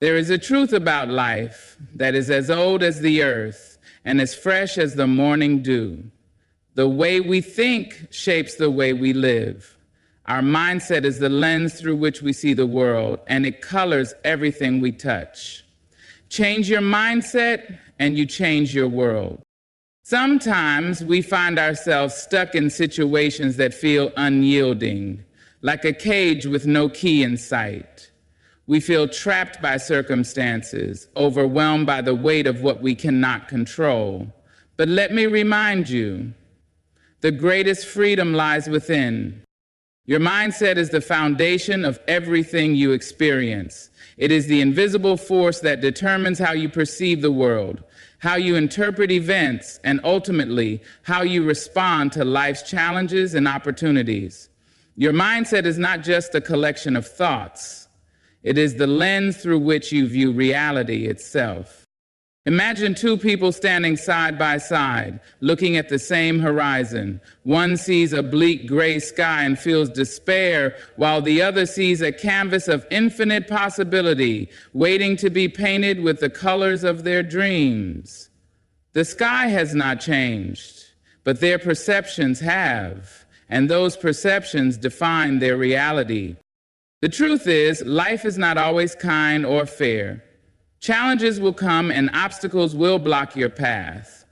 There is a truth about life that is as old as the earth and as fresh as the morning dew. The way we think shapes the way we live. Our mindset is the lens through which we see the world, and it colors everything we touch. Change your mindset, and you change your world. Sometimes we find ourselves stuck in situations that feel unyielding, like a cage with no key in sight. We feel trapped by circumstances, overwhelmed by the weight of what we cannot control. But let me remind you, the greatest freedom lies within. Your mindset is the foundation of everything you experience. It is the invisible force that determines how you perceive the world, how you interpret events, and ultimately, how you respond to life's challenges and opportunities. Your mindset is not just a collection of thoughts. It is the lens through which you view reality itself. Imagine two people standing side by side, looking at the same horizon. One sees a bleak gray sky and feels despair, while the other sees a canvas of infinite possibility, waiting to be painted with the colors of their dreams. The sky has not changed, but their perceptions have, and those perceptions define their reality. The truth is, life is not always kind or fair. Challenges will come and obstacles will block your path.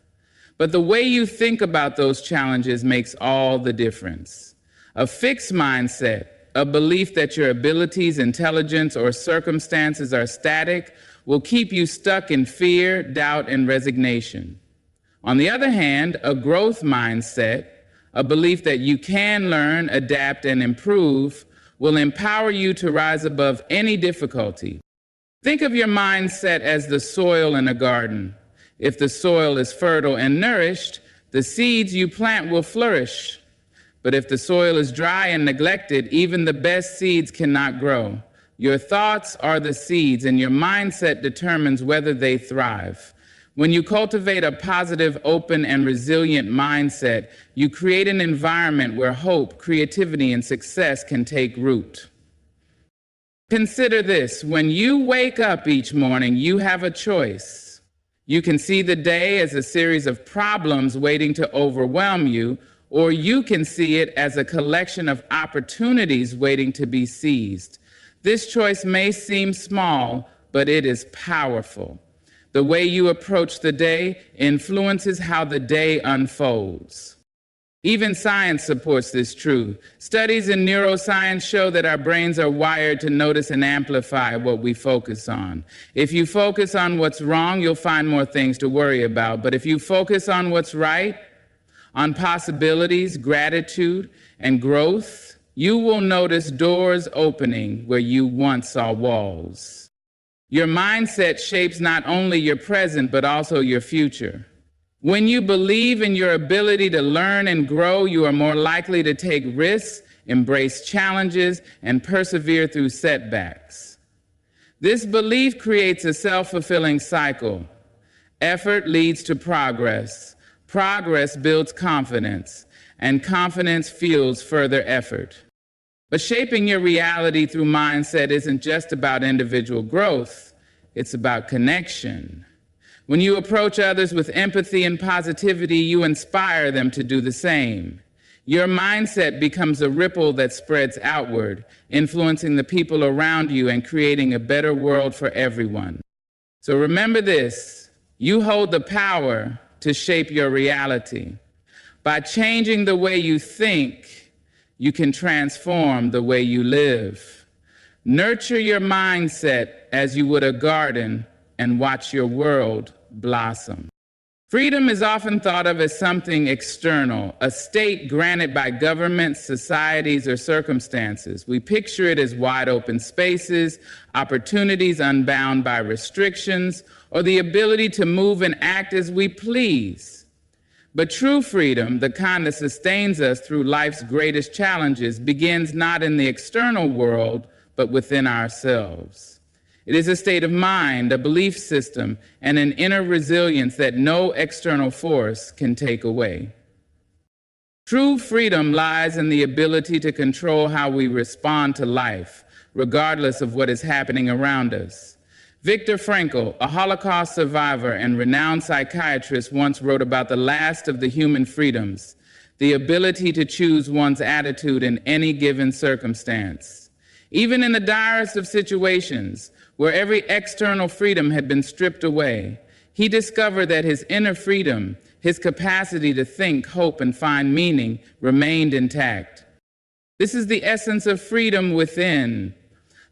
But the way you think about those challenges makes all the difference. A fixed mindset, a belief that your abilities, intelligence, or circumstances are static, will keep you stuck in fear, doubt, and resignation. On the other hand, a growth mindset, a belief that you can learn, adapt, and improve, will empower you to rise above any difficulty. Think of your mindset as the soil in a garden. If the soil is fertile and nourished, the seeds you plant will flourish. But if the soil is dry and neglected, even the best seeds cannot grow. Your thoughts are the seeds, and your mindset determines whether they thrive. When you cultivate a positive, open, and resilient mindset, you create an environment where hope, creativity, and success can take root. Consider this: when you wake up each morning, you have a choice. You can see the day as a series of problems waiting to overwhelm you, or you can see it as a collection of opportunities waiting to be seized. This choice may seem small, but it is powerful. The way you approach the day influences how the day unfolds. Even science supports this truth. Studies in neuroscience show that our brains are wired to notice and amplify what we focus on. If you focus on what's wrong, you'll find more things to worry about. But if you focus on what's right, on possibilities, gratitude, and growth, you will notice doors opening where you once saw walls. Your mindset shapes not only your present, but also your future. When you believe in your ability to learn and grow, you are more likely to take risks, embrace challenges, and persevere through setbacks. This belief creates a self-fulfilling cycle. Effort leads to progress. Progress builds confidence, and confidence fuels further effort. But shaping your reality through mindset isn't just about individual growth, it's about connection. When you approach others with empathy and positivity, you inspire them to do the same. Your mindset becomes a ripple that spreads outward, influencing the people around you and creating a better world for everyone. So remember this: you hold the power to shape your reality. By changing the way you think, you can transform the way you live. Nurture your mindset as you would a garden and watch your world blossom. Freedom is often thought of as something external, a state granted by governments, societies, or circumstances. We picture it as wide open spaces, opportunities unbound by restrictions, or the ability to move and act as we please. But true freedom, the kind that sustains us through life's greatest challenges, begins not in the external world, but within ourselves. It is a state of mind, a belief system, and an inner resilience that no external force can take away. True freedom lies in the ability to control how we respond to life, regardless of what is happening around us. Viktor Frankl, a Holocaust survivor and renowned psychiatrist, once wrote about the last of the human freedoms, the ability to choose one's attitude in any given circumstance. Even in the direst of situations, where every external freedom had been stripped away, he discovered that his inner freedom, his capacity to think, hope, and find meaning, remained intact. This is the essence of freedom within,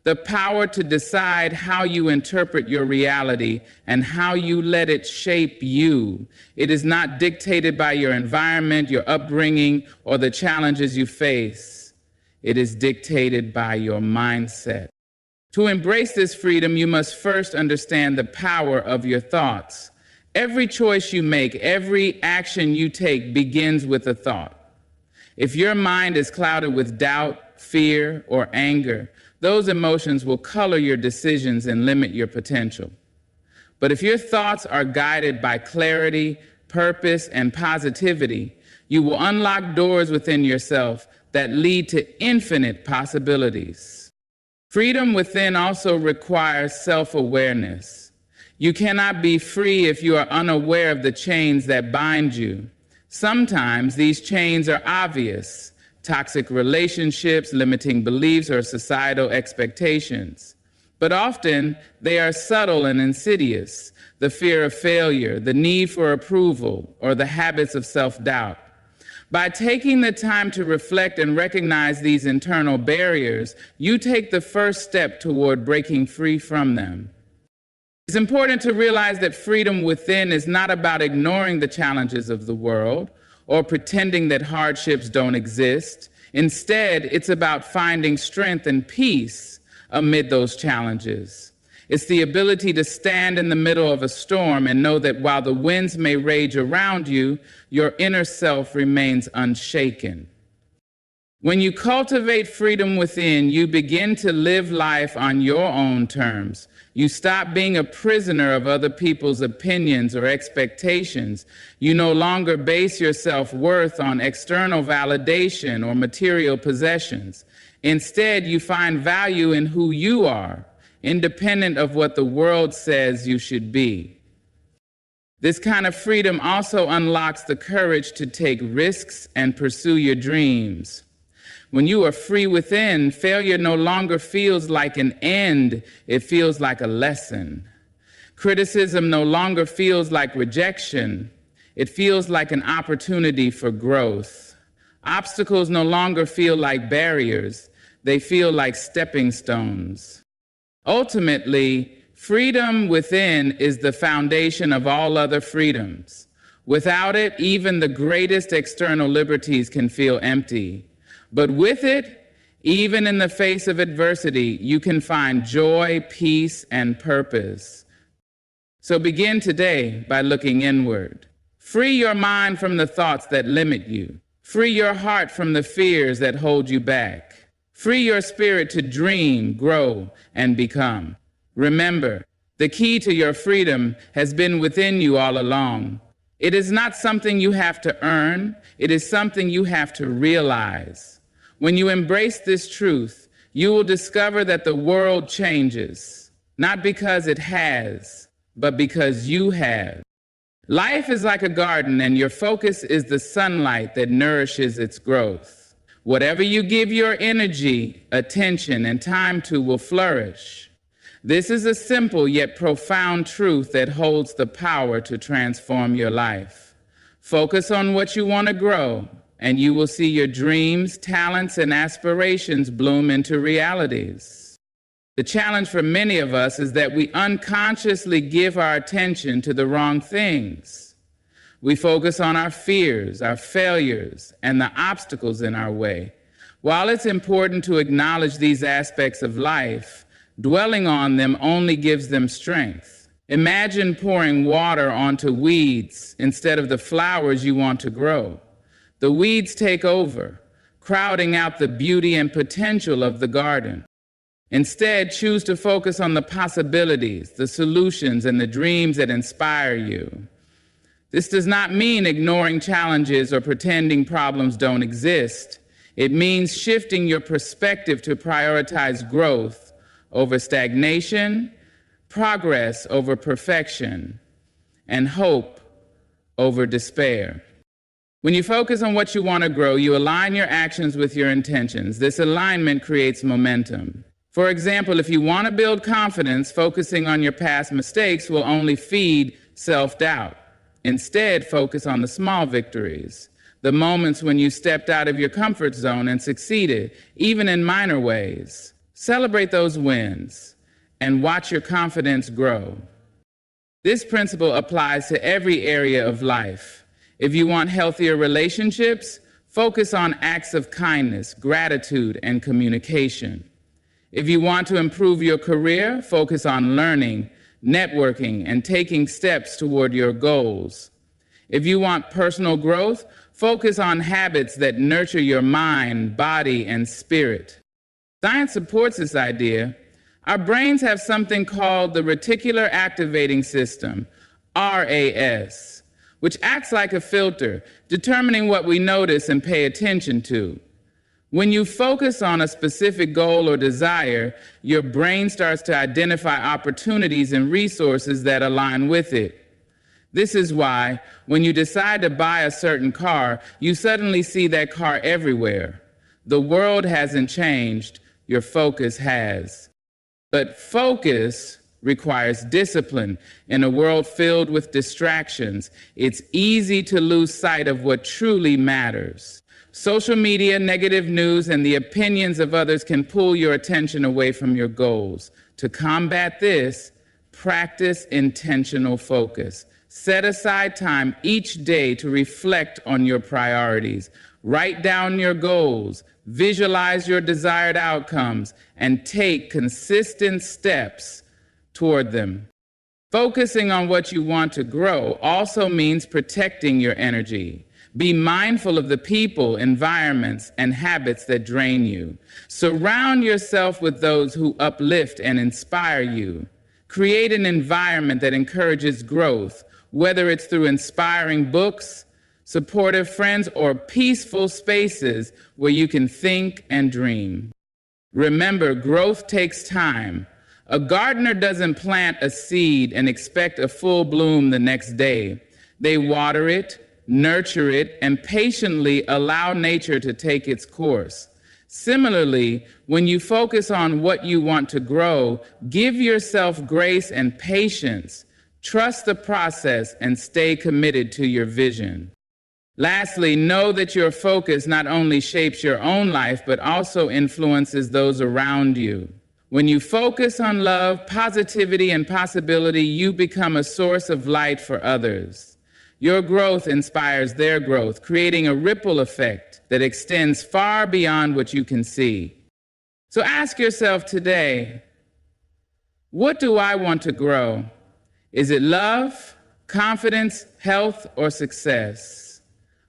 the power to decide how you interpret your reality and how you let it shape you. It is not dictated by your environment, your upbringing, or the challenges you face. It is dictated by your mindset. To embrace this freedom, you must first understand the power of your thoughts. Every choice you make, every action you take begins with a thought. If your mind is clouded with doubt, fear, or anger, those emotions will color your decisions and limit your potential. But if your thoughts are guided by clarity, purpose, and positivity, you will unlock doors within yourself that lead to infinite possibilities. Freedom within also requires self-awareness. You cannot be free if you are unaware of the chains that bind you. Sometimes these chains are obvious: toxic relationships, limiting beliefs, or societal expectations. But often they are subtle and insidious: the fear of failure, the need for approval, or the habits of self-doubt. By taking the time to reflect and recognize these internal barriers, you take the first step toward breaking free from them. It's important to realize that freedom within is not about ignoring the challenges of the world or pretending that hardships don't exist. Instead, it's about finding strength and peace amid those challenges. It's the ability to stand in the middle of a storm and know that while the winds may rage around you, your inner self remains unshaken. When you cultivate freedom within, you begin to live life on your own terms. You stop being a prisoner of other people's opinions or expectations. You no longer base your self-worth on external validation or material possessions. Instead, you find value in who you are, independent of what the world says you should be. This kind of freedom also unlocks the courage to take risks and pursue your dreams. When you are free within, failure no longer feels like an end, it feels like a lesson. Criticism no longer feels like rejection, it feels like an opportunity for growth. Obstacles no longer feel like barriers, they feel like stepping stones. Ultimately, freedom within is the foundation of all other freedoms. Without it, even the greatest external liberties can feel empty. But with it, even in the face of adversity, you can find joy, peace, and purpose. So begin today by looking inward. Free your mind from the thoughts that limit you. Free your heart from the fears that hold you back. Free your spirit to dream, grow, and become. Remember, the key to your freedom has been within you all along. It is not something you have to earn. It is something you have to realize. When you embrace this truth, you will discover that the world changes, not because it has, but because you have. Life is like a garden, and your focus is the sunlight that nourishes its growth. Whatever you give your energy, attention, and time to will flourish. This is a simple yet profound truth that holds the power to transform your life. Focus on what you want to grow, and you will see your dreams, talents, and aspirations bloom into realities. The challenge for many of us is that we unconsciously give our attention to the wrong things. We focus on our fears, our failures, and the obstacles in our way. While it's important to acknowledge these aspects of life, dwelling on them only gives them strength. Imagine pouring water onto weeds instead of the flowers you want to grow. The weeds take over, crowding out the beauty and potential of the garden. Instead, choose to focus on the possibilities, the solutions, and the dreams that inspire you. This does not mean ignoring challenges or pretending problems don't exist. It means shifting your perspective to prioritize growth over stagnation, progress over perfection, and hope over despair. When you focus on what you want to grow, you align your actions with your intentions. This alignment creates momentum. For example, if you want to build confidence, focusing on your past mistakes will only feed self-doubt. Instead, focus on the small victories, the moments when you stepped out of your comfort zone and succeeded, even in minor ways. Celebrate those wins and watch your confidence grow. This principle applies to every area of life. If you want healthier relationships, focus on acts of kindness, gratitude, and communication. If you want to improve your career, focus on learning, networking, and taking steps toward your goals. If you want personal growth, focus on habits that nurture your mind, body, and spirit. Science supports this idea. Our brains have something called the reticular activating system, RAS, which acts like a filter, determining what we notice and pay attention to. When you focus on a specific goal or desire, your brain starts to identify opportunities and resources that align with it. This is why, when you decide to buy a certain car, you suddenly see that car everywhere. The world hasn't changed, your focus has. But focus requires discipline. In a world filled with distractions, it's easy to lose sight of what truly matters. Social media, negative news, and the opinions of others can pull your attention away from your goals. To combat this, practice intentional focus. Set aside time each day to reflect on your priorities. Write down your goals, visualize your desired outcomes, and take consistent steps toward them. Focusing on what you want to grow also means protecting your energy. Be mindful of the people, environments, and habits that drain you. Surround yourself with those who uplift and inspire you. Create an environment that encourages growth, whether it's through inspiring books, supportive friends, or peaceful spaces where you can think and dream. Remember, growth takes time. A gardener doesn't plant a seed and expect a full bloom the next day. They water it, nurture it, and patiently allow nature to take its course. Similarly, when you focus on what you want to grow, give yourself grace and patience. Trust the process and stay committed to your vision. Lastly, know that your focus not only shapes your own life, but also influences those around you. When you focus on love, positivity, and possibility, you become a source of light for others. Your growth inspires their growth, creating a ripple effect that extends far beyond what you can see. So ask yourself today, what do I want to grow? Is it love, confidence, health, or success?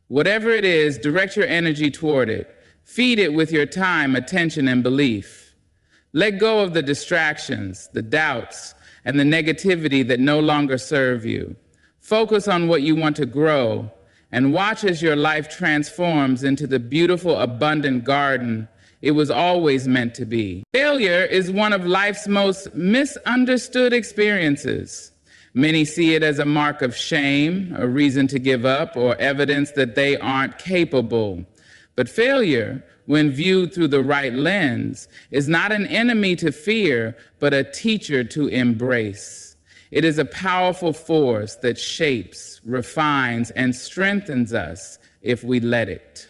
Whatever it is, direct your energy toward it. Feed it with your time, attention, and belief. Let go of the distractions, the doubts, and the negativity that no longer serve you. Focus on what you want to grow and watch as your life transforms into the beautiful, abundant garden it was always meant to be. Failure is one of life's most misunderstood experiences. Many see it as a mark of shame, a reason to give up, or evidence that they aren't capable. But failure, when viewed through the right lens, is not an enemy to fear, but a teacher to embrace. It is a powerful force that shapes, refines, and strengthens us if we let it.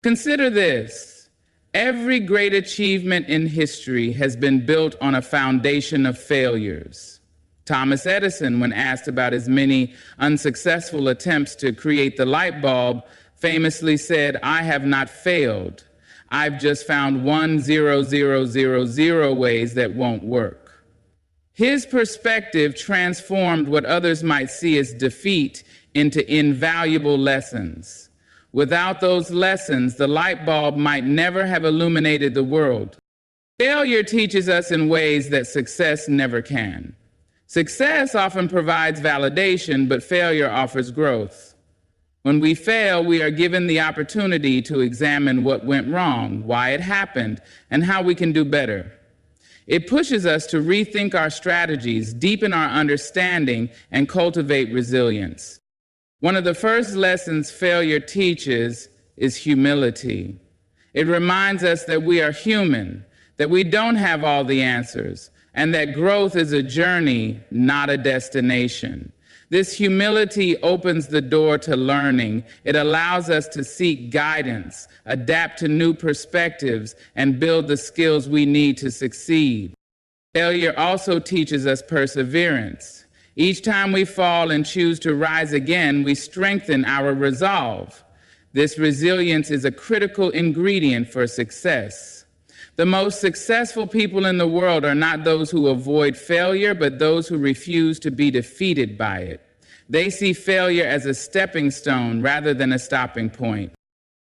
Consider this. Every great achievement in history has been built on a foundation of failures. Thomas Edison, when asked about his many unsuccessful attempts to create the light bulb, famously said, "I have not failed. I've just found 1,0,0,0,0 ways that won't work." His perspective transformed what others might see as defeat into invaluable lessons. Without those lessons, the light bulb might never have illuminated the world. Failure teaches us in ways that success never can. Success often provides validation, but failure offers growth. When we fail, we are given the opportunity to examine what went wrong, why it happened, and how we can do better. It pushes us to rethink our strategies, deepen our understanding, and cultivate resilience. One of the first lessons failure teaches is humility. It reminds us that we are human, that we don't have all the answers, and that growth is a journey, not a destination. This humility opens the door to learning. It allows us to seek guidance, adapt to new perspectives, and build the skills we need to succeed. Failure also teaches us perseverance. Each time we fall and choose to rise again, we strengthen our resolve. This resilience is a critical ingredient for success. The most successful people in the world are not those who avoid failure, but those who refuse to be defeated by it. They see failure as a stepping stone rather than a stopping point.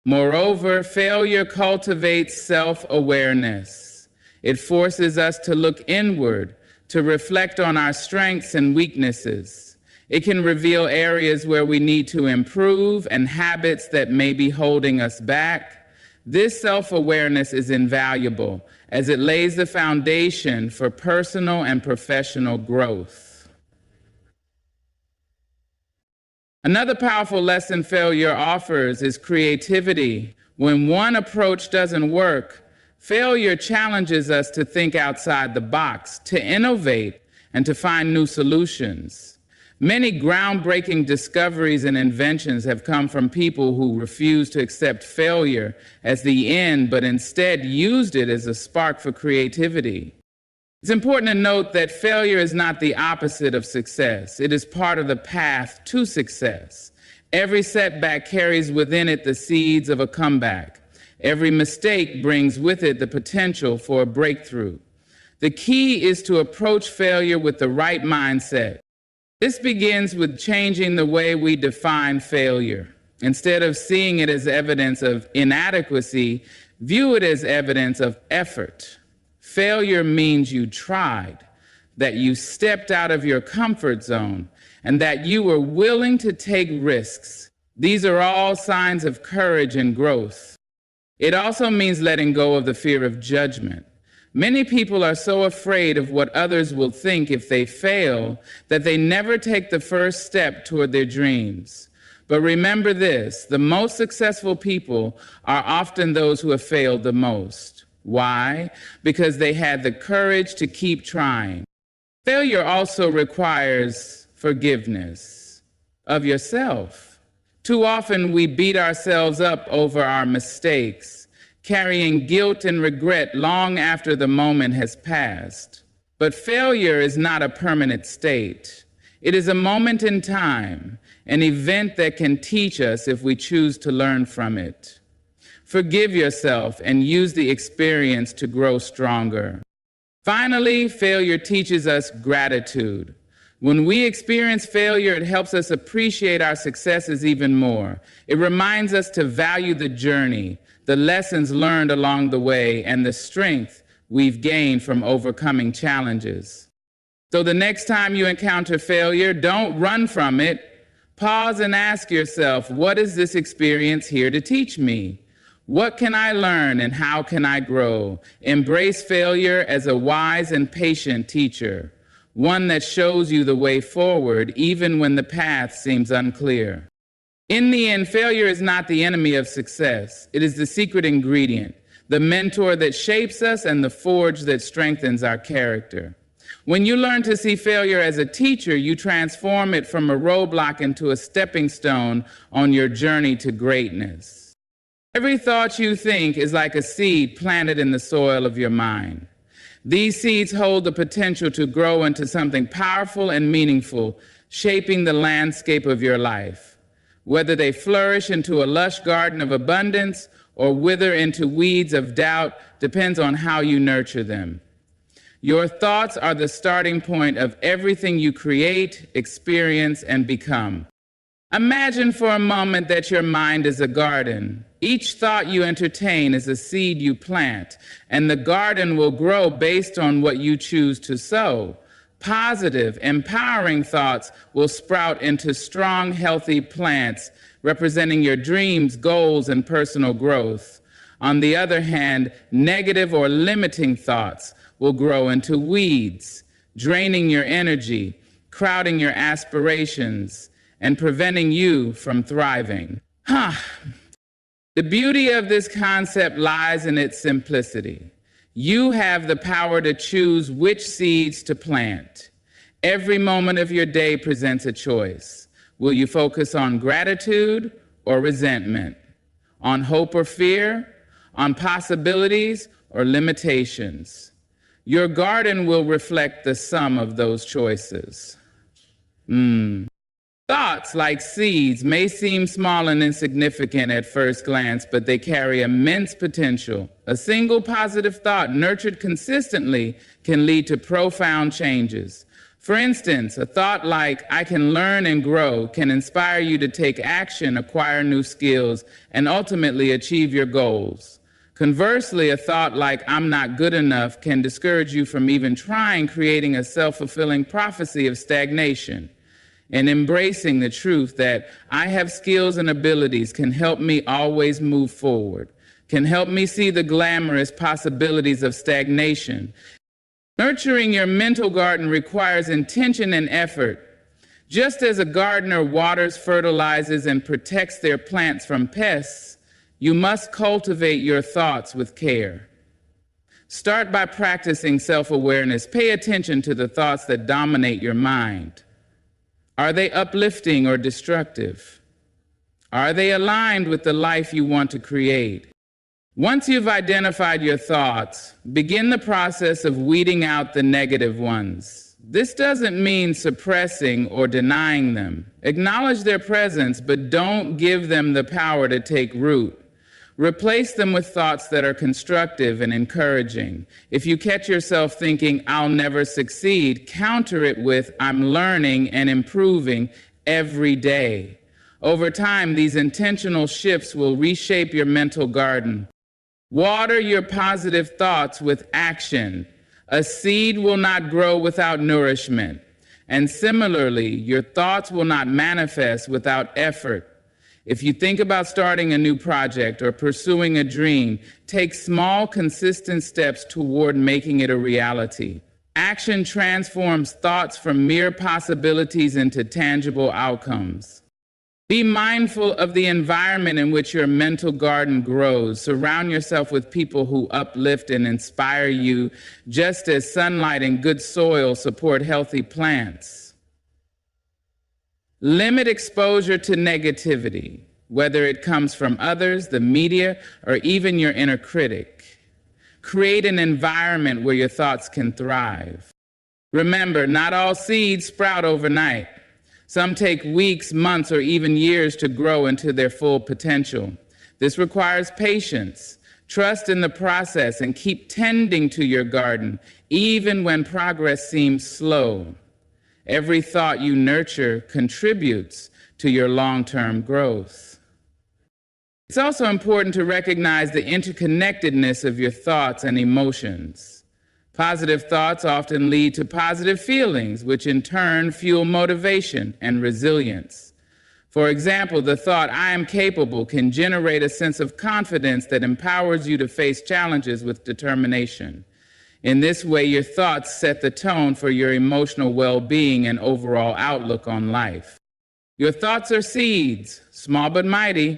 Moreover, failure cultivates self-awareness. It forces us to look inward, to reflect on our strengths and weaknesses. It can reveal areas where we need to improve and habits that may be holding us back. This self-awareness is invaluable as it lays the foundation for personal and professional growth. Another powerful lesson failure offers is creativity. When one approach doesn't work, failure challenges us to think outside the box, to innovate, and to find new solutions. Many groundbreaking discoveries and inventions have come from people who refused to accept failure as the end, but instead used it as a spark for creativity. It's important to note that failure is not the opposite of success. It is part of the path to success. Every setback carries within it the seeds of a comeback. Every mistake brings with it the potential for a breakthrough. The key is to approach failure with the right mindset. This begins with changing the way we define failure. Instead of seeing it as evidence of inadequacy, view it as evidence of effort. Failure means you tried, that you stepped out of your comfort zone, and that you were willing to take risks. These are all signs of courage and growth. It also means letting go of the fear of judgment. Many people are so afraid of what others will think if they fail that they never take the first step toward their dreams. But remember this, the most successful people are often those who have failed the most. Why? Because they had the courage to keep trying. Failure also requires forgiveness of yourself. Too often we beat ourselves up over our mistakes, carrying guilt and regret long after the moment has passed. But failure is not a permanent state. It is a moment in time, an event that can teach us if we choose to learn from it. Forgive yourself and use the experience to grow stronger. Finally, failure teaches us gratitude. When we experience failure, it helps us appreciate our successes even more. It reminds us to value the journey, the lessons learned along the way, and the strength we've gained from overcoming challenges. So the next time you encounter failure, don't run from it. Pause and ask yourself, what is this experience here to teach me? What can I learn and how can I grow? Embrace failure as a wise and patient teacher, one that shows you the way forward even when the path seems unclear. In the end, failure is not the enemy of success. It is the secret ingredient, the mentor that shapes us and the forge that strengthens our character. When you learn to see failure as a teacher, you transform it from a roadblock into a stepping stone on your journey to greatness. Every thought you think is like a seed planted in the soil of your mind. These seeds hold the potential to grow into something powerful and meaningful, shaping the landscape of your life. Whether they flourish into a lush garden of abundance or wither into weeds of doubt depends on how you nurture them. Your thoughts are the starting point of everything you create, experience, and become. Imagine for a moment that your mind is a garden. Each thought you entertain is a seed you plant, and the garden will grow based on what you choose to sow. Positive, empowering thoughts will sprout into strong, healthy plants representing your dreams, goals, and personal growth. On the other hand, negative or limiting thoughts will grow into weeds, draining your energy, crowding your aspirations, and preventing you from thriving. The beauty of this concept lies in its simplicity. You have the power to choose which seeds to plant. Every moment of your day presents a choice. Will you focus on gratitude or resentment? On hope or fear? On possibilities or limitations? Your garden will reflect the sum of those choices. Thoughts, like seeds, may seem small and insignificant at first glance, but they carry immense potential. A single positive thought, nurtured consistently, can lead to profound changes. For instance, a thought like, "I can learn and grow," can inspire you to take action, acquire new skills, and ultimately achieve your goals. Conversely, a thought like, "I'm not good enough," can discourage you from even trying, creating a self-fulfilling prophecy of stagnation. And embracing the truth that I have skills and abilities can help me always move forward, can help me see the glamorous possibilities of stagnation. Nurturing your mental garden requires intention and effort. Just as a gardener waters, fertilizes, and protects their plants from pests, you must cultivate your thoughts with care. Start by practicing self-awareness. Pay attention to the thoughts that dominate your mind. Are they uplifting or destructive? Are they aligned with the life you want to create? Once you've identified your thoughts, begin the process of weeding out the negative ones. This doesn't mean suppressing or denying them. Acknowledge their presence, but don't give them the power to take root. Replace them with thoughts that are constructive and encouraging. If you catch yourself thinking, "I'll never succeed," counter it with, "I'm learning and improving every day." Over time, these intentional shifts will reshape your mental garden. Water your positive thoughts with action. A seed will not grow without nourishment. And similarly, your thoughts will not manifest without effort. If you think about starting a new project or pursuing a dream, take small, consistent steps toward making it a reality. Action transforms thoughts from mere possibilities into tangible outcomes. Be mindful of the environment in which your mental garden grows. Surround yourself with people who uplift and inspire you, just as sunlight and good soil support healthy plants. Limit exposure to negativity, whether it comes from others, the media, or even your inner critic. Create an environment where your thoughts can thrive. Remember, not all seeds sprout overnight. Some take weeks, months, or even years to grow into their full potential. This requires patience. Trust in the process and keep tending to your garden, even when progress seems slow. Every thought you nurture contributes to your long-term growth. It's also important to recognize the interconnectedness of your thoughts and emotions. Positive thoughts often lead to positive feelings, which in turn fuel motivation and resilience. For example, the thought, "I am capable," can generate a sense of confidence that empowers you to face challenges with determination. In this way, your thoughts set the tone for your emotional well-being and overall outlook on life. Your thoughts are seeds, small but mighty,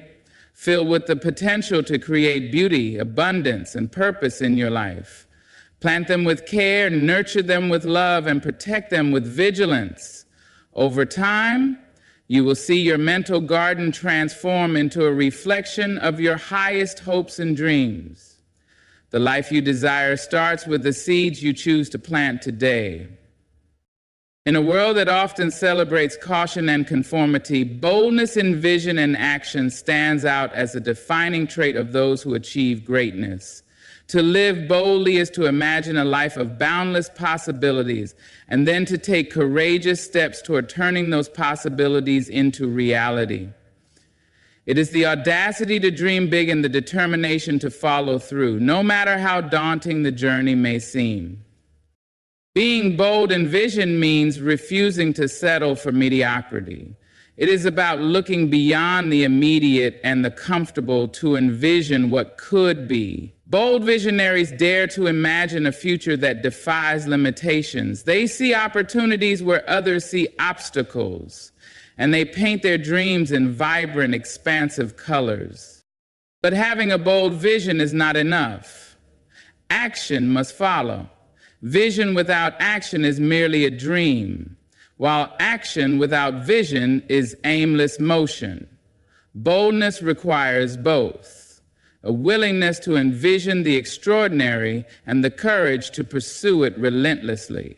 filled with the potential to create beauty, abundance, and purpose in your life. Plant them with care, nurture them with love, and protect them with vigilance. Over time, you will see your mental garden transform into a reflection of your highest hopes and dreams. The life you desire starts with the seeds you choose to plant today. In a world that often celebrates caution and conformity, boldness in vision and action stands out as a defining trait of those who achieve greatness. To live boldly is to imagine a life of boundless possibilities, and then to take courageous steps toward turning those possibilities into reality. It is the audacity to dream big and the determination to follow through, no matter how daunting the journey may seem. Being bold in vision means refusing to settle for mediocrity. It is about looking beyond the immediate and the comfortable to envision what could be. Bold visionaries dare to imagine a future that defies limitations. They see opportunities where others see obstacles, and they paint their dreams in vibrant, expansive colors. But having a bold vision is not enough. Action must follow. Vision without action is merely a dream, while action without vision is aimless motion. Boldness requires both: a willingness to envision the extraordinary and the courage to pursue it relentlessly.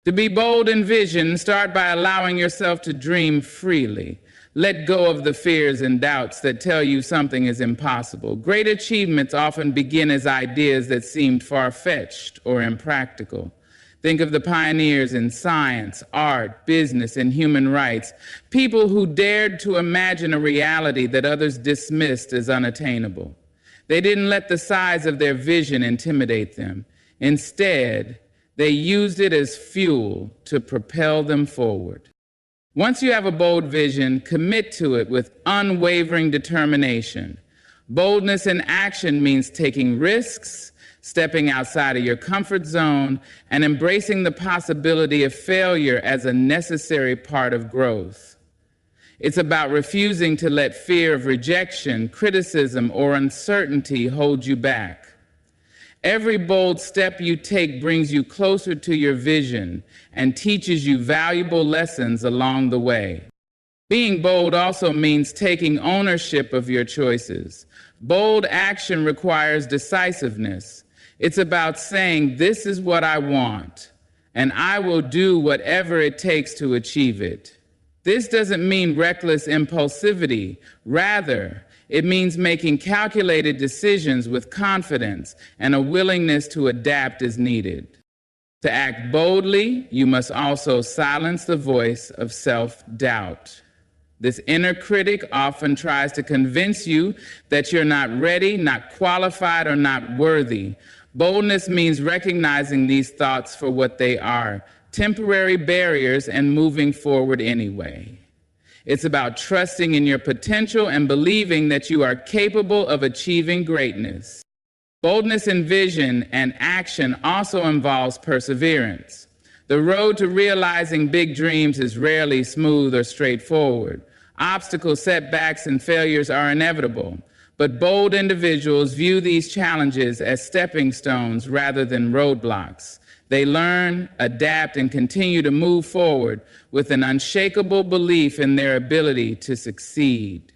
To be bold in vision, start by allowing yourself to dream freely. Let go of the fears and doubts that tell you something is impossible. Great achievements often begin as ideas that seemed far-fetched or impractical. Think of the pioneers in science, art, business, and human rights, people who dared to imagine a reality that others dismissed as unattainable. They didn't let the size of their vision intimidate them. Instead, they used it as fuel to propel them forward. Once you have a bold vision, commit to it with unwavering determination. Boldness in action means taking risks, stepping outside of your comfort zone, and embracing the possibility of failure as a necessary part of growth. It's about refusing to let fear of rejection, criticism, or uncertainty hold you back. Every bold step you take brings you closer to your vision and teaches you valuable lessons along the way. Being bold also means taking ownership of your choices. Bold action requires decisiveness. It's about saying, "This is what I want, and I will do whatever it takes to achieve it." This doesn't mean reckless impulsivity. Rather, it means making calculated decisions with confidence and a willingness to adapt as needed. To act boldly, you must also silence the voice of self-doubt. This inner critic often tries to convince you that you're not ready, not qualified, or not worthy. Boldness means recognizing these thoughts for what they are: temporary barriers and moving forward anyway. It's about trusting in your potential and believing that you are capable of achieving greatness. Boldness in vision and action also involves perseverance. The road to realizing big dreams is rarely smooth or straightforward. Obstacles, setbacks, and failures are inevitable, but bold individuals view these challenges as stepping stones rather than roadblocks. They learn, adapt, and continue to move forward with an unshakable belief in their ability to succeed.